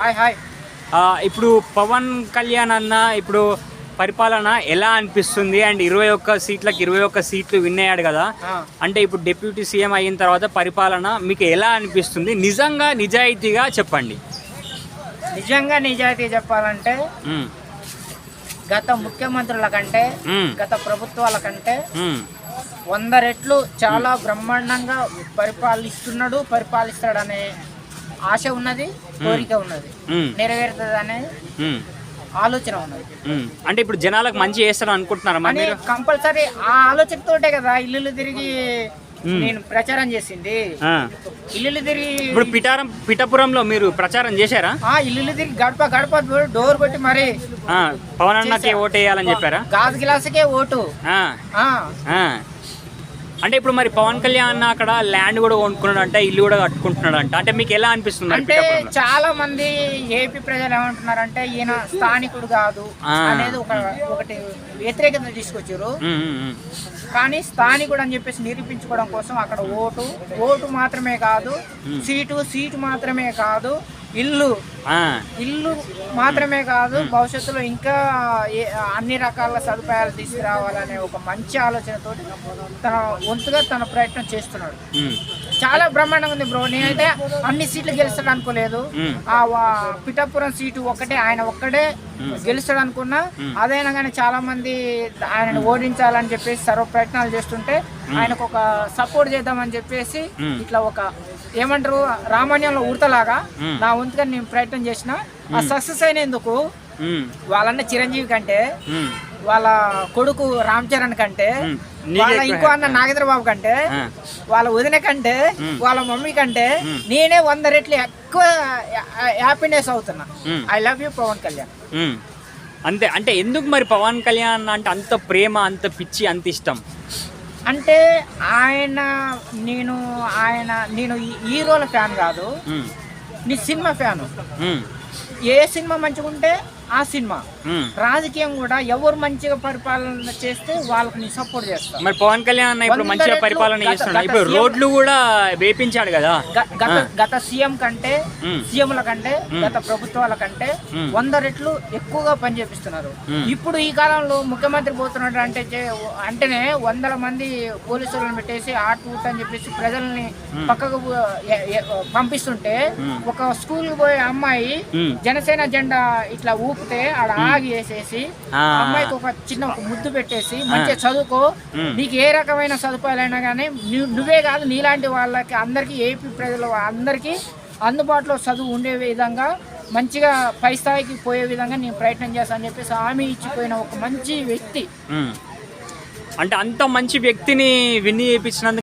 Hi hi. ఇప్పుడు పవన్ కళ్యాణ్ అన్న ఇప్పుడు పరిపాలన ఎలా అనిపిస్తుంది? అండ్ 21 సీట్లకు 21 సీట్లు విన్ అయ్యాడు కదా. అంటే ఇప్పుడు డిప్యూటీ సీఎం అయిన తర్వాత పరిపాలన మీకు ఎలా అనిపిస్తుంది? నిజంగా నిజాయితీగా చెప్పండి. నిజంగా నిజాయితీ చెప్పాలంటే గత ముఖ్యమంత్రుల కంటే గత ప్రభుత్వాల కంటే 100 రెట్లు చాలా బ్రహ్మాండంగా పరిపాలిస్తాడనే ఆశ ఉన్నది, కోరిక ఉన్నది, నెరవేరుతుంది అనే ఆలోచన ఉన్నది. అంటే ఇప్పుడు జనాలకు మంచి చేస్తాడు అనుకుంటున్నారా? కంపల్సరీ ఆ ఆలోచనతోటే కదా ఇల్లు తిరిగి నేను ప్రచారం చేసింది. ఇల్లు తిరిగి ఇప్పుడు పిఠాపురంలో మీరు ప్రచారం చేశారా? ఇల్లు తిరిగి గడప గడప డోర్ కొట్టి మరి పవన్ అన్నకే ఓటు వేయాలని చెప్పారా? గాజు గ్లాసుకే ఓటు. అంటే ఇప్పుడు మరి పవన్ కళ్యాణ్ అక్కడ ల్యాండ్ కూడా కొనుక్కున్నాడంట, ఇల్లు కూడా కట్టుకుంటున్నాడంట. అంటే మీకు ఎలా అనిపిస్తుంది? అంటే చాలా మంది ఏపీ ప్రజలు ఏమంటున్నారంటే ఈయన స్థానికుడు కాదు అనేది ఒకటి వ్యతిరేకత తీసుకొచ్చారు. కానీ స్థానికుడు అని చెప్పేసి నిరూపించుకోవడం కోసం అక్కడ ఓటు మాత్రమే కాదు, సీటు మాత్రమే కాదు, ఇల్లు మాత్రమే కాదు, భవిష్యత్తులో ఇంకా అన్ని రకాల సదుపాయాలు తీసుకురావాలనే ఒక మంచి ఆలోచనతో తన వంతుగా తన ప్రయత్నం చేస్తున్నాడు. చాలా బ్రహ్మాండంగా ఉంది బ్రో. నేనైతే అన్ని సీట్లు గెలుస్తాడు అనుకోలేదు. ఆ పిఠాపురం సీటు ఆయన ఒక్కడే గెలుస్తాడు అనుకున్నా. అదైనా కానీ చాలా మంది ఆయనను ఓడించాలని చెప్పేసి సర్వ ప్రయత్నాలు చేస్తుంటే ఆయనకు ఒక సపోర్ట్ చేద్దామని చెప్పేసి ఇట్లా ఒక ఏమంటారు రామాయణంలో ఉడతలాగా నా వంతుగా నేను ప్రయత్నం చేసిన. ఆ సక్సెస్ అయినందుకు వాళ్ళన్న చిరంజీవి కంటే, వాళ్ళ కొడుకు రామ్ చరణ్ కంటే, వాళ్ళ ఇంకో అన్న నాగేంద్ర బాబు కంటే, వాళ్ళ వదిన కంటే, వాళ్ళ మమ్మీ కంటే నేనే 100 రెట్లు ఎక్కువ హ్యాపీనెస్ అవుతున్నా. I love you Pawan Kalyan. అంతే. అంటే ఎందుకు మరి పవన్ కళ్యాణ్ అంటే అంత ప్రేమ, అంత పిచ్చి, అంత ఇష్టం? అంటే నేను హీరోల ఫ్యాన్ కాదు, నీ సినిమా ఫ్యాను. ఏ సినిమా మంచిగా ఉంటే ఆ సినిమా. రాజకీయం కూడా ఎవరు మంచిగా పరిపాలన చేస్తే వాళ్ళకి నేను సపోర్ట్ చేస్తాను. మరి పవన్ కళ్యాణ్ ఇప్పుడు మంచిగా పరిపాలన చేస్తున్నాడు. ఇప్పుడు రోడ్లు కూడా వేపించాడు కదా. గత సీఎంల కంటే గత ప్రభుత్వాల కంటే 100 రెట్లు ఎక్కువగా పని చేపిస్తున్నారు. ఇప్పుడు ఈ కాలంలో ముఖ్యమంత్రి పోతున్నాడు అంటేనే 100 మంది పోలీసులను పెట్టేసి ఆటూట్ అని చెప్పేసి ప్రజల్ని పక్కకు పంపిస్తుంటే ఒక స్కూల్ పోయే అమ్మాయి జనసేన జెండా ఇట్లా ఊపితే ఆడ ఆగి వేసేసి అమ్మాయికి ఒక చిన్న ముద్దు పెట్టేసి మంచిగా చదువుకో, నీకు ఏ రకమైన సదుపాయాలైనా కానీ నువ్వే కాదు నీలాంటి వాళ్ళకి అందరికీ ఏపీ ప్రజలు అందరికీ అందుబాటులో చదువు ఉండే విధంగా మంచిగా పై స్థాయికి పోయే విధంగా నేను ప్రయత్నం చేస్తానని చెప్పేసి హామీ ఇచ్చిపోయిన ఒక మంచి వ్యక్తి. అంటే అంత మంచి వ్యక్తిని విని చేయించినందుకు